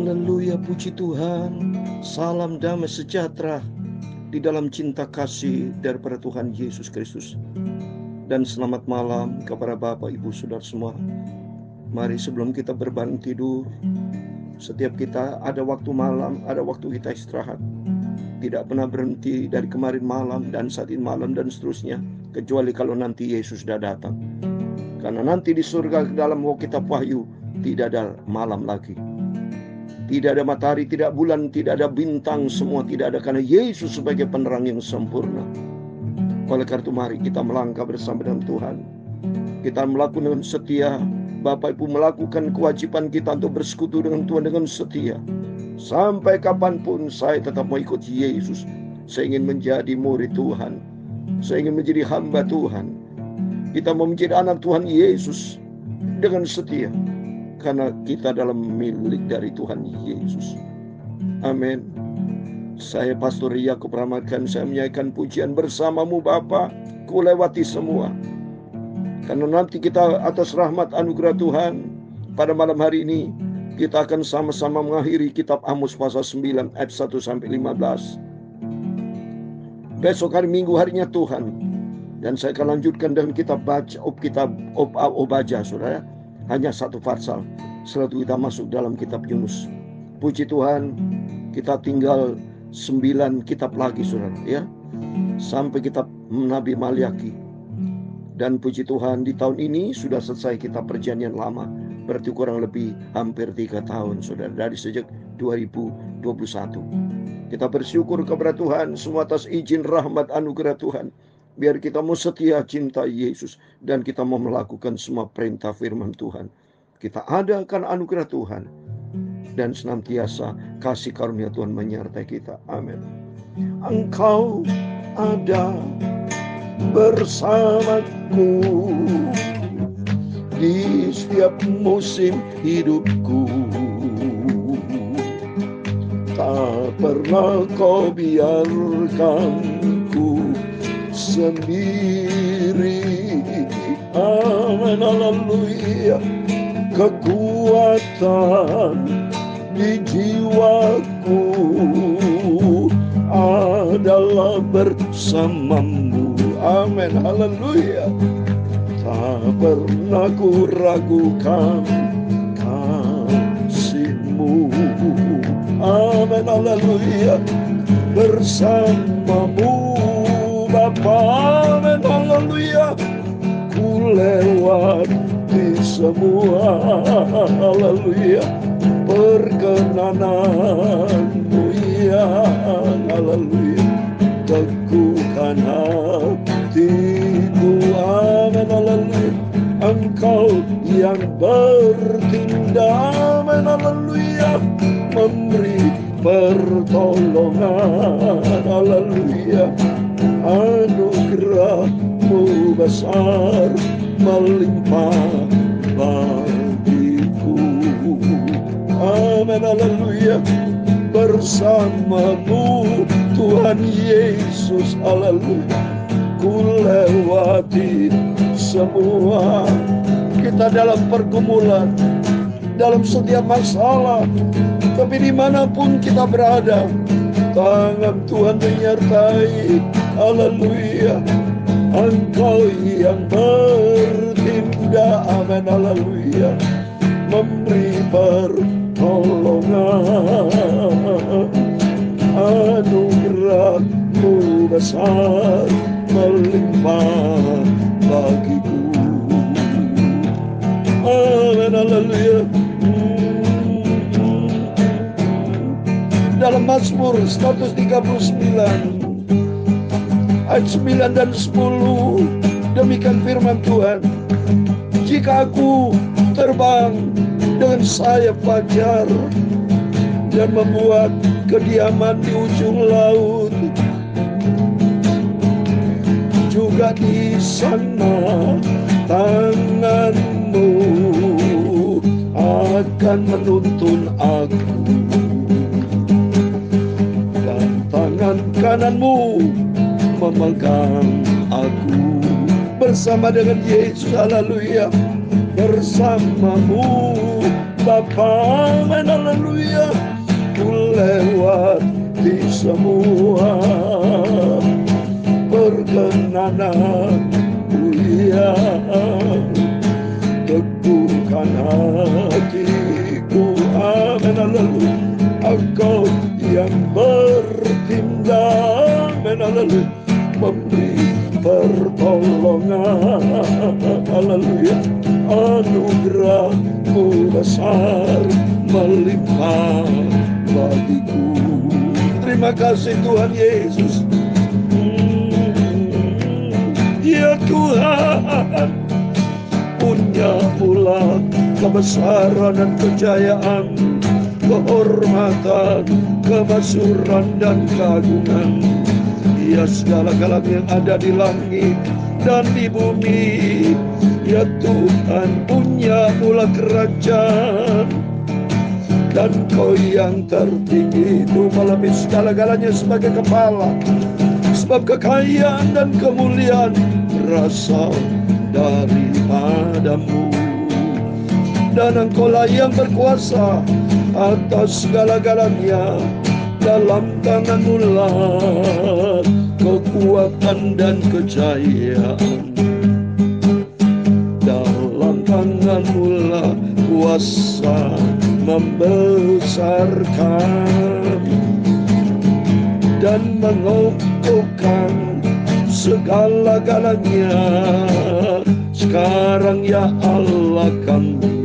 Haleluya, puji Tuhan. Salam damai sejahtera di dalam cinta kasih daripada Tuhan Yesus Kristus. Dan selamat malam kepada Bapak, Ibu, Saudara semua. Mari sebelum kita berbangun tidur, setiap kita ada waktu malam, ada waktu kita istirahat. Tidak pernah berhenti dari kemarin malam dan saat ini malam dan seterusnya, kecuali kalau nanti Yesus sudah datang. Karena nanti di surga dalam kitab Wahyu tidak ada malam lagi. Tidak ada matahari, tidak bulan, tidak ada bintang, semua tidak ada, karena Yesus sebagai penerang yang sempurna. Oleh karena itu mari kita melangkah bersama dengan Tuhan. Kita melakukan dengan setia. Bapak Ibu melakukan kewajiban kita untuk bersekutu dengan Tuhan dengan setia. Sampai kapanpun saya tetap mau ikut Yesus. Saya ingin menjadi murid Tuhan. Saya ingin menjadi hamba Tuhan. Kita mau menjadi anak Tuhan Yesus dengan setia. Karena kita dalam milik dari Tuhan Yesus. Amin. Saya Pastor Yakub Ramadan, saya menyanyikan pujian bersamamu Bapa, ku lewati semua. Karena nanti kita atas rahmat anugerah Tuhan, pada malam hari ini, kita akan sama-sama mengakhiri kitab Amos pasal 9 ayat 1-15. Besok hari Minggu harinya Tuhan. Dan saya akan lanjutkan dengan kitab Obadja, saudara. Hanya satu pasal. Setelah itu kita masuk dalam kitab Yunus. Puji Tuhan, kita tinggal 9 kitab lagi, saudara, ya, sampai kitab Nabi Maliaki. Dan puji Tuhan, di tahun ini sudah selesai kitab Perjanjian Lama. Berarti kurang lebih hampir 3 tahun, saudara, dari sejak 2021. Kita bersyukur kepada Tuhan semua atas izin rahmat anugerah Tuhan. Biar kita mau setia cinta Yesus dan kita mau melakukan semua perintah firman Tuhan. Kita ada karena anugerah Tuhan. Dan senantiasa kasih karunia Tuhan menyertai kita. Amin. Engkau ada bersamaku di setiap musim hidupku. Tak pernah kau biarkan ku sendiri. Amin, haleluya. Kekuatan di jiwaku adalah bersamamu. Amin, haleluya. Tak pernah ku ragukan kasih-Mu. Amin, haleluya. Bersamamu Bapa, amin, haleluya. Ku lewati semua, haleluya, perkenananmu, ya, haleluya. Teguhkan hatiku, amin, haleluya. Engkau yang bertindak, amin, haleluya, memberi pertolongan, haleluya. Anugerah-Mu besar melimpah bagiku. Amin, haleluya. Bersamamu Tuhan Yesus, haleluya. Ku lewati semua. Kita dalam pergumulan, dalam setiap masalah, tapi dimanapun kita berada, tangan Tuhan menyertai. Haleluya. Engkau yang bertindak, amin, haleluya, memberi pertolongan. Anugerah-Mu besar melimpah bagiku. Amin, haleluya. Dalam Mazmur 139 ayat 9 dan 10, demikian firman Tuhan. Jika aku terbang dengan sayap fajar dan membuat kediaman di ujung laut, juga di sana tangan-Mu akan menuntun aku, dan tangan kanan-Mu memegang aku. Bersama dengan Yesus, haleluya. Bersamamu Bapa, amin, haleluya. Ku lewati semua perkenananmu, ya. Teguhkan hatiku, amin, haleluya. Engkau yang bertindak, amin, haleluya, memberi pertolongan, haleluya. Anugerahmu besar melimpah bagiku. Terima kasih Tuhan Yesus. Ya Tuhan, punya pula kebesaran dan kejayaan, kehormatan, kemasyhuran dan keagungan. Ya segala-galanya yang ada di langit dan di bumi. Ya Tuhan, punya pula kerajaan, dan Kau yang tertinggi itu melebih segala-galanya sebagai kepala. Sebab kekayaan dan kemuliaan berasal daripadamu, dan Engkaulah yang berkuasa atas segala-galanya. Dalam tangan-Mu lah kekuatan dan kejayaan, dalam tangan-Mu lah kuasa membesarkan dan mengukuhkan segala-galanya. Sekarang ya Allah kami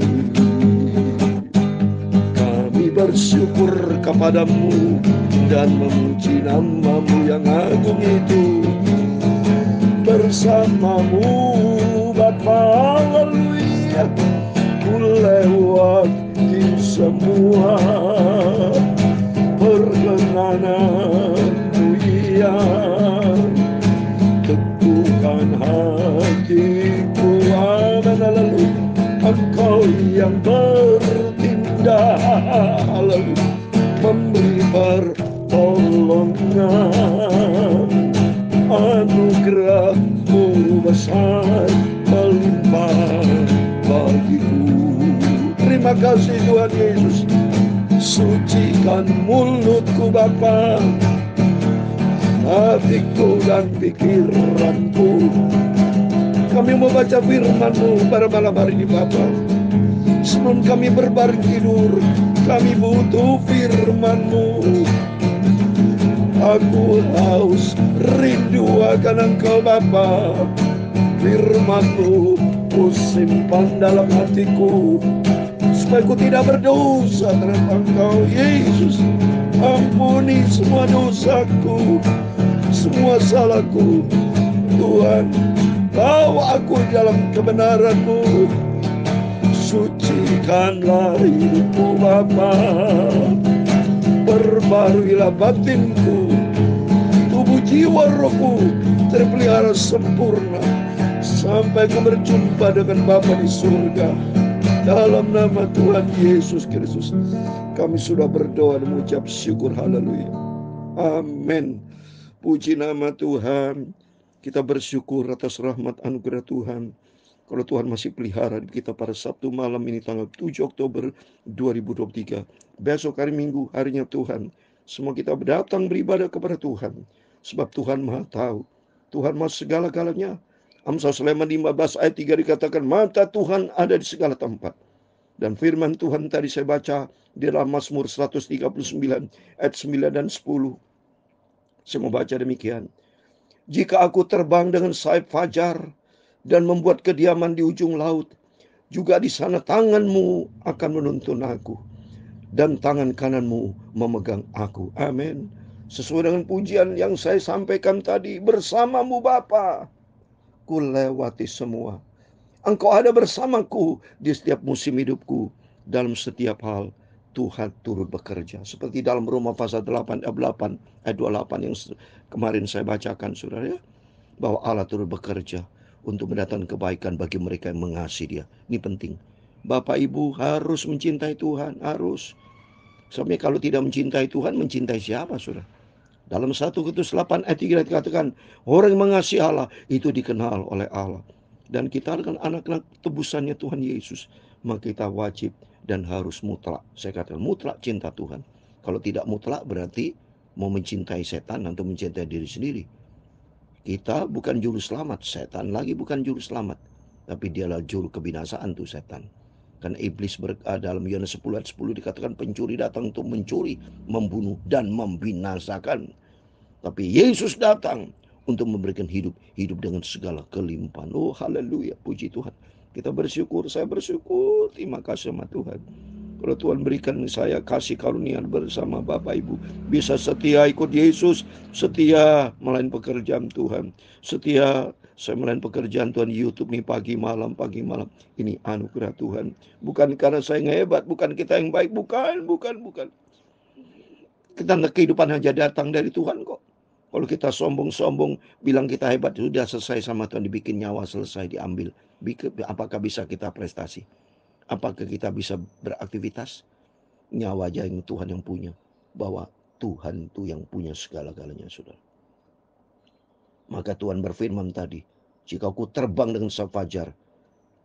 bersyukur kepadamu dan memuji nama-Mu yang agung itu. Bersama-Mu Bapa, haleluya, ku lewati semua perkenananmu, ya. Teguhkan hatiku, amin, haleluya. Engkau yang bertindak, haleluya, memberi pertolongan. Anugerah-Mu besar melimpah bagiku. Terima kasih Tuhan Yesus. Sucikan mulutku Bapa, hatiku dan pikiranku. Kami mau baca firman-Mu pada malam hari ini Bapa. Sebelum kami berbaring tidur, kami butuh firman-Mu. Aku haus rindu akan Engkau Bapa. Firman-Mu ku simpan dalam hatiku, supaya ku tidak berdosa terhadap Engkau Yesus. Ampuni semua dosaku, semua salahku Tuhan. Bawa aku dalam kebenaran-Mu. Sucikanlah hidupku Bapa. Perbaruilah batinku, tubuh jiwa rohku terpelihara sempurna sampai ku berjumpa dengan Bapa di surga. Dalam nama Tuhan Yesus Kristus kami sudah berdoa dan mengucap syukur, haleluya, amin. Puji nama Tuhan. Kita bersyukur atas rahmat anugerah Tuhan. Kalau Tuhan masih pelihara kita pada Sabtu malam ini tanggal 7 Oktober 2023. Besok hari Minggu, harinya Tuhan. Semua kita datang beribadah kepada Tuhan. Sebab Tuhan Maha tahu. Tuhan Maha segala-galanya. Amsal Sulaiman 15 ayat 3 dikatakan, mata Tuhan ada di segala tempat. Dan firman Tuhan tadi saya baca di dalam Mazmur 139 ayat 9 dan 10. Saya mau baca demikian. Jika aku terbang dengan sayap fajar dan membuat kediaman di ujung laut, juga di sana tangan-Mu akan menuntun aku, dan tangan kanan-Mu memegang aku. Amin. Sesuai dengan pujian yang saya sampaikan tadi, bersama-Mu Bapa, ku lewati semua. Engkau ada bersamaku di setiap musim hidupku. Dalam setiap hal Tuhan turut bekerja. Seperti dalam Roma pasal 8 ayat 28 yang kemarin saya bacakan, saudara, ya, bahwa Allah turut bekerja untuk mendatangkan kebaikan bagi mereka yang mengasihi Dia. Ini penting. Bapak Ibu harus mencintai Tuhan, harus. Soalnya kalau tidak mencintai Tuhan, mencintai siapa, saudara? Dalam 1 Korintus 8 ayat 3 dikatakan, orang yang mengasihi Allah itu dikenal oleh Allah. Dan kita adalah anak-anak tebusannya Tuhan Yesus. Maka kita wajib dan harus mutlak. Saya katakan mutlak cinta Tuhan. Kalau tidak mutlak berarti mau mencintai setan atau mencintai diri sendiri. Kita bukan juru selamat, setan lagi bukan juru selamat, tapi dialah juru kebinasaan tuh setan. Kan iblis dalam Yohanes 10 ayat 10 dikatakan pencuri datang untuk mencuri, membunuh dan membinasakan. Tapi Yesus datang untuk memberikan hidup dengan segala kelimpahan. Oh haleluya, puji Tuhan. Kita bersyukur, saya bersyukur, terima kasih sama Tuhan. Kalau Tuhan berikan saya kasih karunia bersama Bapak Ibu, bisa setia ikut Yesus, setia melayani pekerjaan Tuhan, setia saya melayani pekerjaan Tuhan YouTube nih pagi malam. Ini anugerah Tuhan. Bukan karena saya hebat, bukan kita yang baik, bukan. Kita kehidupan hanya datang dari Tuhan kok. Kalau kita sombong-sombong bilang kita hebat, sudah selesai sama Tuhan, dibikin nyawa selesai diambil. Apakah bisa kita prestasi? Apakah kita bisa beraktivitas? Nyawa aja yang Tuhan yang punya. Bahwa Tuhan itu yang punya segala-galanya, saudara. Maka Tuhan berfirman tadi, jika aku terbang dengan sefajar,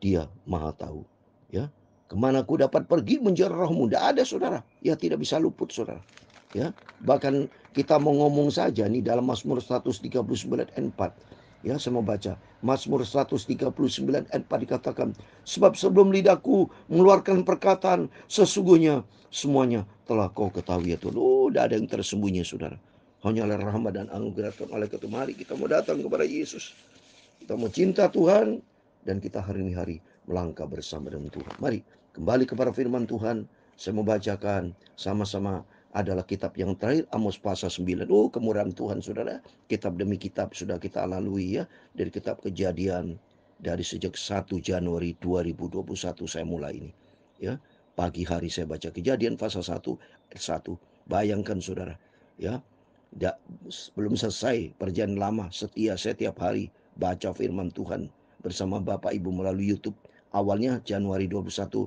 Dia maha tahu. Ya, kemana aku dapat pergi menjara rohmu? Tidak ada, saudara. Ya, tidak bisa luput, saudara. Ya, bahkan kita mau ngomong saja nih dalam Mazmur 139 ayat 4. Ya, saya mau baca. Mazmur 139 ayat 4 dikatakan, sebab sebelum lidahku mengeluarkan perkataan, sesungguhnya semuanya telah kau ketahui ya Tuhan. Oh, tidak ada yang tersembunyi, saudara. Hanya oleh rahmat dan anugerah Tuhan. Oleh karena mari kita mau datang kepada Yesus. Kita mau cinta Tuhan, dan kita hari melangkah bersama dengan Tuhan. Mari kembali kepada firman Tuhan. Saya mau bacakan sama-sama. Adalah kitab yang terakhir, Amos pasal 9. Oh, kemurahan Tuhan, saudara. Kitab demi kitab sudah kita lalui ya. Dari kitab Kejadian, dari sejak 1 Januari 2021 saya mulai ini. Ya, pagi hari saya baca Kejadian pasal 1 ayat 1. Bayangkan, saudara, ya. Belum selesai perjalanan lama, setia saya tiap hari baca firman Tuhan bersama Bapak Ibu melalui YouTube. Awalnya Januari 2021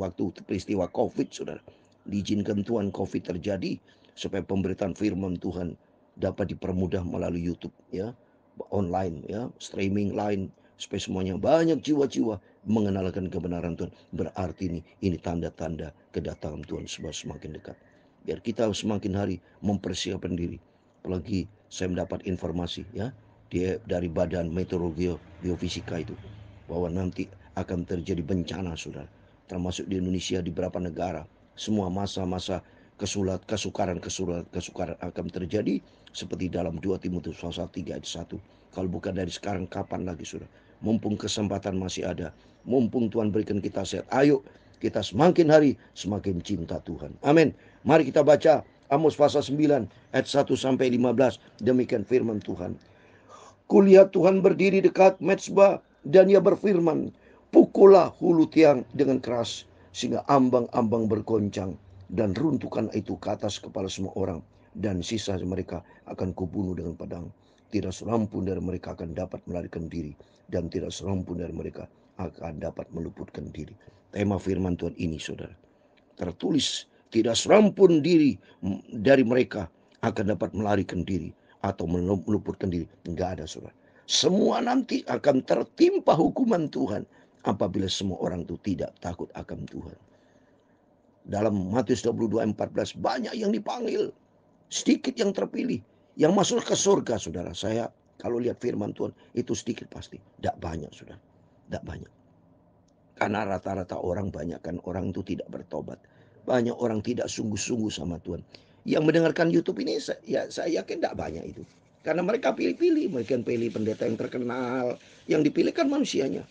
waktu peristiwa COVID, saudara. Diizinkan Tuhan COVID terjadi supaya pemberitaan firman Tuhan dapat dipermudah melalui YouTube ya, online ya, streaming lain, supaya semuanya banyak jiwa-jiwa mengenalkan kebenaran Tuhan. Berarti ini tanda-tanda kedatangan Tuhan semakin dekat. Biar kita semakin hari mempersiapkan diri. Apalagi saya mendapat informasi ya dari Badan Meteorologi Geofisika itu bahwa nanti akan terjadi bencana, saudara, termasuk di Indonesia, di beberapa negara. Semua masa-masa kesukaran akan terjadi seperti dalam 2 Timotius pasal 3 ayat 1. Kalau bukan dari sekarang, kapan lagi, saudara? Mumpung kesempatan masih ada, mumpung Tuhan berikan kita sehat, ayo kita semakin hari semakin cinta Tuhan. Amin. Mari kita baca Amos pasal 9 ayat 1 sampai 15. Demikian firman Tuhan. Kulihat Tuhan berdiri dekat mezbah dan Ia berfirman, pukullah hulu tiang dengan keras sehingga ambang-ambang bergoncang, dan runtuhkan itu ke atas kepala semua orang, dan sisa mereka akan kubunuh dengan pedang. Tidak seorang pun dari mereka akan dapat melarikan diri, dan tidak seorang pun dari mereka akan dapat meluputkan diri. Tema firman Tuhan ini, saudara, tertulis tidak seorang pun dari mereka akan dapat melarikan diri atau meluputkan diri. Enggak ada, saudara. Semua nanti akan tertimpa hukuman Tuhan apabila semua orang itu tidak takut akan Tuhan. Dalam Matius 22:14 banyak yang dipanggil, sedikit yang terpilih, yang masuk ke surga, saudara. Saya kalau lihat firman Tuhan itu sedikit pasti, tidak banyak, saudara, tidak banyak. Karena rata-rata orang, banyak kan orang itu tidak bertobat, banyak orang tidak sungguh-sungguh sama Tuhan. Yang mendengarkan YouTube ini saya yakin tidak banyak itu. Karena mereka pilih-pilih, mereka pilih pendeta yang terkenal, yang dipilih kan manusianya.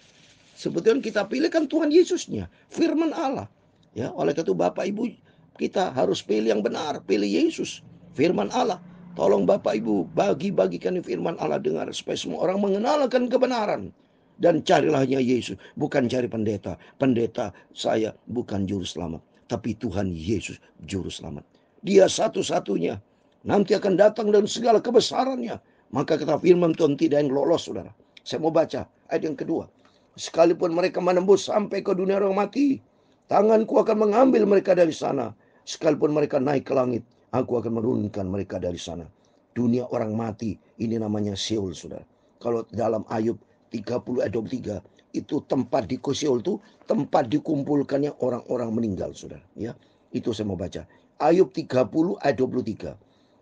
Sebetulnya kita pilih kan Tuhan Yesusnya, firman Allah. Ya, oleh karena itu Bapak Ibu kita harus pilih yang benar, pilih Yesus, firman Allah. Tolong Bapak Ibu bagi-bagikan firman Allah dengar supaya semua orang mengenalkan kebenaran. Dan carilah hanya Yesus, bukan cari pendeta. Pendeta saya bukan juru selamat, tapi Tuhan Yesus juru selamat. Dia satu-satunya. Nanti akan datang dengan segala kebesarannya. Maka kata firman Tuhan tidak yang lolos, saudara. Saya mau baca ayat yang kedua. Sekalipun mereka menembus sampai ke dunia orang mati, tanganku akan mengambil mereka dari sana. Sekalipun mereka naik ke langit, aku akan menurunkan mereka dari sana. Dunia orang mati, ini namanya Seol, saudara. Kalau dalam Ayub 30 ayat 23, itu tempat di Sheol itu tempat dikumpulkannya orang-orang meninggal, saudara. Ya, itu saya mau baca. Ayub 30 ayat 23.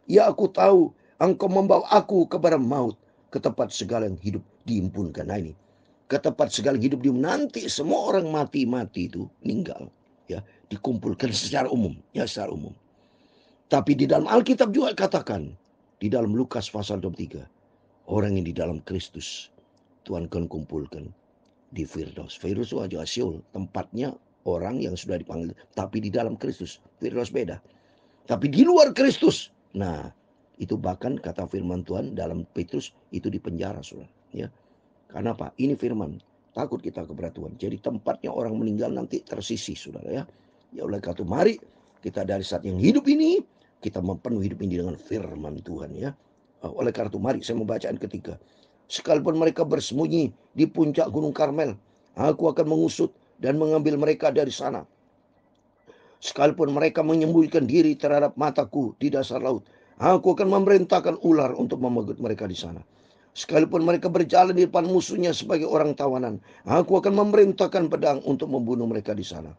Ya, aku tahu engkau membawa aku kepada maut, ke tempat segala yang hidup diimpunkan. Nah ini, ke tempat segala hidup nanti semua orang mati itu meninggal, ya, dikumpulkan secara umum, ya, secara umum. Tapi di dalam Alkitab juga katakan, di dalam Lukas pasal 23, orang yang di dalam Kristus Tuhan akan kumpulkan di Firdaus. Firdaus itu aja Sheol, tempatnya orang yang sudah dipanggil, tapi di dalam Kristus. Firdaus beda. Tapi di luar Kristus, nah itu bahkan kata firman Tuhan dalam Petrus itu di penjara, saudara. Ya, karena apa? Ini firman. Takut kita kepada Tuhan. Jadi tempatnya orang meninggal nanti tersisih, saudara, ya. Ya, oleh karena itu mari kita dari saat yang hidup ini kita memenuhi hidup ini dengan firman Tuhan, ya. Oleh karena itu mari saya membacaan ketiga. Sekalipun mereka bersembunyi di puncak Gunung Karmel, aku akan mengusut dan mengambil mereka dari sana. Sekalipun mereka menyembunyikan diri terhadap mataku di dasar laut, aku akan memerintahkan ular untuk memegut mereka di sana. Sekalipun mereka berjalan di depan musuhnya sebagai orang tawanan, aku akan memerintahkan pedang untuk membunuh mereka di sana.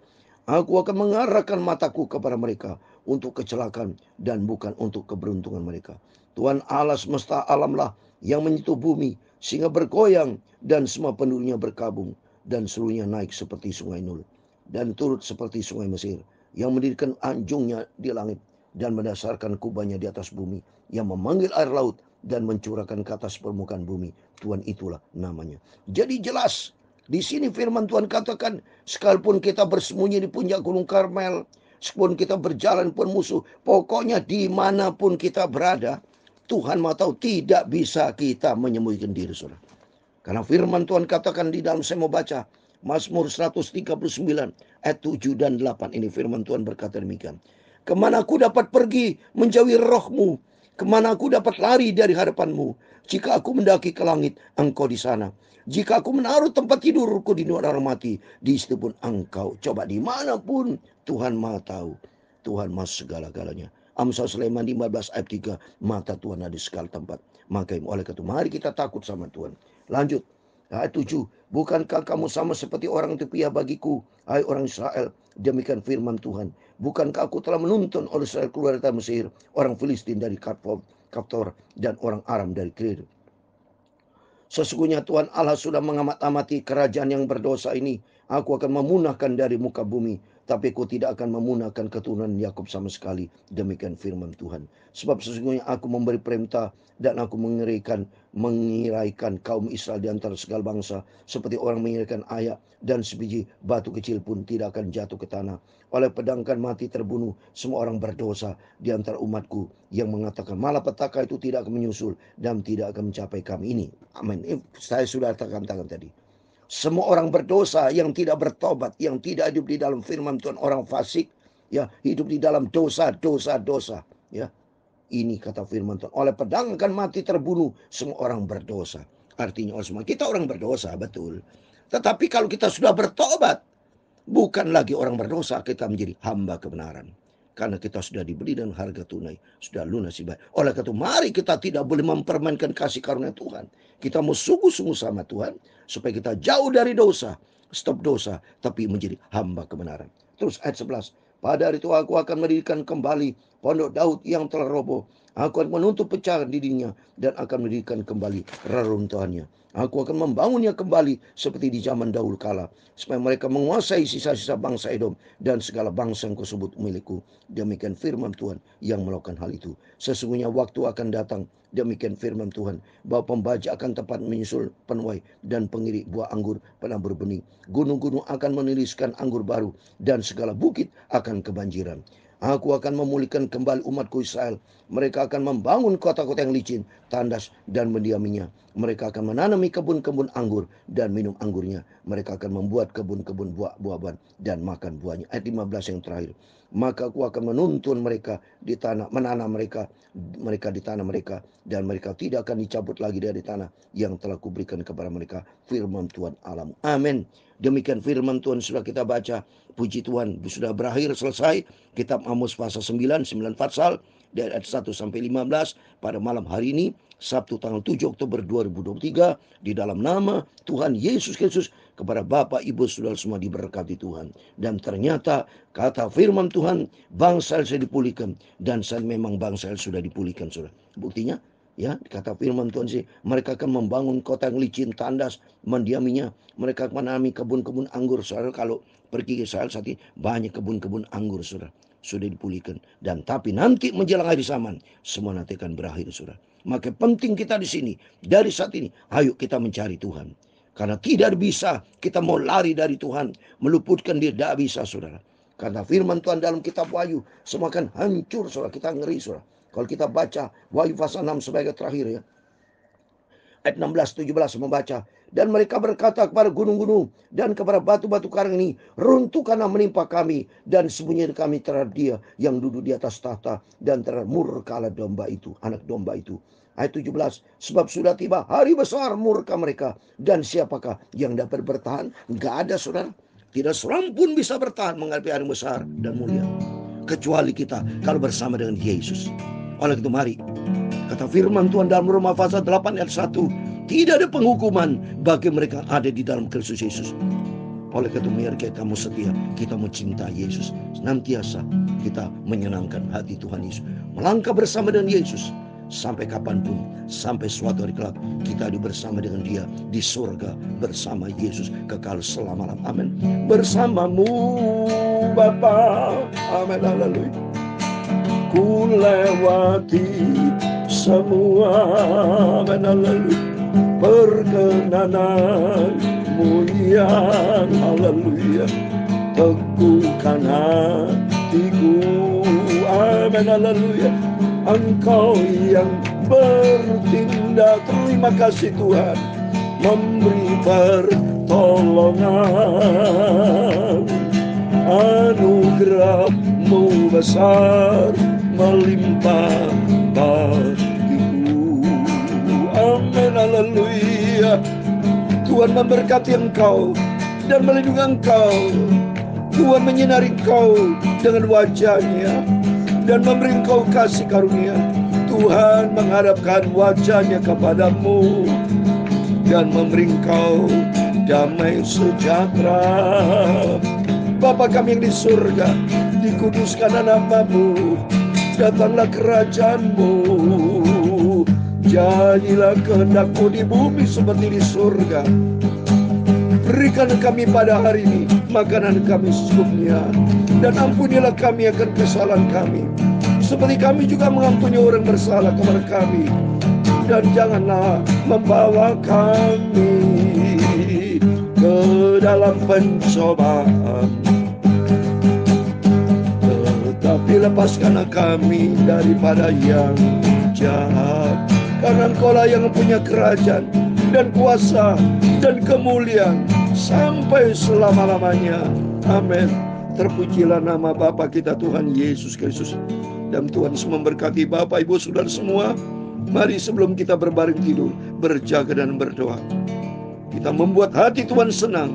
Aku akan mengarahkan mataku kepada mereka untuk kecelakaan dan bukan untuk keberuntungan mereka. Tuhan Allah semesta alamlah yang menyentuh bumi sehingga bergoyang dan semua penduduknya berkabung dan seluruhnya naik seperti sungai Nil dan turut seperti sungai Mesir yang mendirikan anjungnya di langit dan mendasarkan kubahnya di atas bumi, yang memanggil air laut dan mencurahkan ke atas permukaan bumi. Tuhan itulah namanya. Jadi jelas di sini firman Tuhan katakan, sekalipun kita bersembunyi di puncak Gunung Karmel, sekalipun kita berjalan pun musuh, pokoknya dimanapun kita berada, Tuhan mau tahu tidak bisa kita menyembunyikan diri, saudara. Karena firman Tuhan katakan di dalam, saya mau baca Mazmur 139 ayat 7 dan 8. Ini firman Tuhan berkata demikian. Kemana aku dapat pergi menjauhi rohmu? Kemana aku dapat lari dari hadapanmu? Jika aku mendaki ke langit, engkau di sana. Jika aku menaruh tempat tidurku di luar orang mati, di situ pun engkau. Coba dimanapun Tuhan Maha tahu. Tuhan Maha segala-galanya. Amsal Sulaiman 15 ayat 3. Mata Tuhan ada di segala tempat. Maka oleh itu mari kita takut sama Tuhan. Lanjut. Ayat 7. Bukankah kamu sama seperti orang itu pihak bagiku, hai orang Israel? Demikian firman Tuhan. Bukankah aku telah menuntun oleh Israel keluar dari Mesir, orang Filistin dari Kaftor, dan orang Aram dari Kir. Sesungguhnya Tuhan Allah sudah mengamat-amati kerajaan yang berdosa ini. Aku akan memunahkan dari muka bumi, tapi aku tidak akan memunahkan keturunan Yakub sama sekali. Demikian firman Tuhan. Sebab sesungguhnya aku memberi perintah dan aku mengiraikan kaum Israel di antara segala bangsa, seperti orang mengiraikan ayak, dan sebiji batu kecil pun tidak akan jatuh ke tanah. Oleh pedang kan mati terbunuh semua orang berdosa di antara umatku, yang mengatakan malapetaka itu tidak akan menyusul dan tidak akan mencapai kami. Ini amin. Saya sudah katakan tadi, semua orang berdosa yang tidak bertobat, yang tidak hidup di dalam firman Tuhan, orang fasik, ya, hidup di dalam dosa, ya. Ini kata firman Tuhan, oleh pedang akan mati terbunuh semua orang berdosa. Artinya semua kita orang berdosa, betul. Tetapi kalau kita sudah bertobat, bukan lagi orang berdosa, kita menjadi hamba kebenaran. Karena kita sudah dibeli dengan harga tunai, sudah lunasi bayar. Oleh karena itu mari kita tidak boleh mempermainkan kasih karunia Tuhan. Kita mau sungguh-sungguh sama Tuhan supaya kita jauh dari dosa, stop dosa, tapi menjadi hamba kebenaran. Terus ayat 11. Pada hari itu aku akan mendirikan kembali pondok Daud yang telah roboh. Aku akan menutup pecah dirinya dan akan mendirikan kembali reruntuhannya. Aku akan membangunnya kembali seperti di zaman dahulu kala, supaya mereka menguasai sisa-sisa bangsa Edom dan segala bangsa yang kusebut milikku. Demikian firman Tuhan yang melakukan hal itu. Sesungguhnya waktu akan datang, demikian firman Tuhan, bahwa pembajak akan tepat menyusul penuai dan pengirik buah anggur pernah berbenih. Gunung-gunung akan meniriskan anggur baru dan segala bukit akan kebanjiran. Aku akan memulihkan kembali umatku Israel. Mereka akan membangun kota-kota yang licin, tandas, dan mendiaminya. Mereka akan menanami kebun-kebun anggur dan minum anggurnya. Mereka akan membuat kebun-kebun buah-buahan dan makan buahnya. Ayat 15 yang terakhir. Maka aku akan menuntun mereka di tanah, menanam mereka di tanah mereka, dan mereka tidak akan dicabut lagi dari tanah yang telah kuberikan kepada mereka. Firman Tuhan alam. Amin. Demikian firman Tuhan sudah kita baca. Puji Tuhan, sudah berakhir, selesai kitab Amos pasal 9 pasal. dari ayat 1 sampai 15 pada malam hari ini, Sabtu tanggal 7 Oktober 2023, di dalam nama Tuhan Yesus Kristus. Kepada Bapak, Ibu, Saudara semua diberkati Tuhan. Dan ternyata kata firman Tuhan, bangsa Israel dipulihkan. Dan memang bangsa Israel sudah dipulihkan, saudara. Buktinya, ya, kata firman Tuhan sih, mereka akan membangun kota yang licin, tandas, mendiaminya. Mereka akan menanami kebun-kebun anggur. Saudara, kalau pergi ke Israel saat ini, banyak kebun-kebun anggur, saudara. Sudah dipulihkan. Dan tapi nanti menjelang hari zaman, semua nanti akan berakhir, saudara. Maka penting kita di sini, dari saat ini, ayo kita mencari Tuhan. Karena tidak bisa kita mau lari dari Tuhan, meluputkan dia, tidak bisa, saudara. Karena firman Tuhan dalam kitab Wahyu, semua akan hancur, saudara. Kita ngeri, saudara. Kalau kita baca Wahyu pasal 6 sebagai terakhir, ya, ayat 16-17 membaca. Dan mereka berkata kepada gunung-gunung dan kepada batu-batu karang ini, runtuhkanlah menimpa kami, dan sembunyikan kami terhadap dia yang duduk di atas tahta, dan terhadap murka domba itu, anak domba itu. Ayat 17, sebab sudah tiba hari besar murka mereka, dan siapakah yang dapat bertahan? Enggak ada, saudara. Tidak seorang pun bisa bertahan menghadapi hari besar dan mulia, kecuali kita kalau bersama dengan Yesus. Oleh itu mari, kata firman Tuhan dalam Roma pasal 8 ayat 1, tidak ada penghukuman bagi mereka yang ada di dalam Kristus Yesus. Oleh itu mari kamu setia, kita mau cinta Yesus, senantiasa kita menyenangkan hati Tuhan Yesus, melangkah bersama dengan Yesus sampai kapanpun, sampai suatu hari kelak kita ada bersama dengan dia di surga bersama Yesus kekal selama-lamanya. Amin. Bersamamu Bapa, amin, haleluya. Ku lewati semua, amin, haleluya, perkenananmu yang, haleluya, teguhkan hatiku, amin, haleluya. Engkau yang bertindak, terima kasih Tuhan, memberi pertolongan. Anugerah-Mu besar melimpah bagiku, amin, haleluya. Tuhan memberkati engkau dan melindungi engkau. Tuhan menyinari engkau dengan wajah-Nya dan memberi engkau kasih karunia. Tuhan menghadapkan wajahnya kepadamu dan memberi engkau damai sejahtera. Bapa kami yang di surga, dikuduskan namamu, datanglah kerajaan-Mu, jadilah kehendak-Mu di bumi seperti di surga. Berikan kami pada hari ini makanan kami secukupnya, dan ampunilah kami akan kesalahan kami, seperti kami juga mengampuni orang bersalah kepada kami. Dan janganlah membawa kami ke dalam pencobaan, tetapi lepaskanlah kami daripada yang jahat. Karena Engkau-lah yang punya kerajaan dan kuasa dan kemuliaan sampai selama-lamanya. Amin. Terpujilah nama Bapa kita Tuhan Yesus Kristus. Dan Tuhan memberkati Bapak, Ibu, Saudara semua. Mari sebelum kita berbaring tidur, berjaga dan berdoa. Kita membuat hati Tuhan senang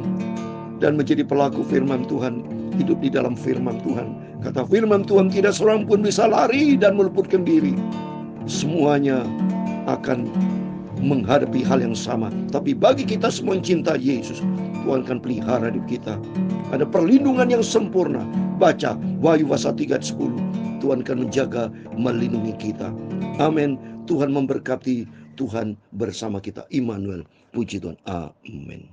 dan menjadi pelaku firman Tuhan, hidup di dalam firman Tuhan. Kata firman Tuhan, tidak seorang pun bisa lari dan meluputkan diri. Semuanya akan menghadapi hal yang sama. Tapi bagi kita semua yang cinta Yesus, Tuhan akan pelihara hidup kita. Ada perlindungan yang sempurna. Baca Wahyu pasal 3 ayat 10. Tuhan akan menjaga, melindungi kita. Amin. Tuhan memberkati, Tuhan bersama kita. Immanuel. Puji Tuhan. Amin.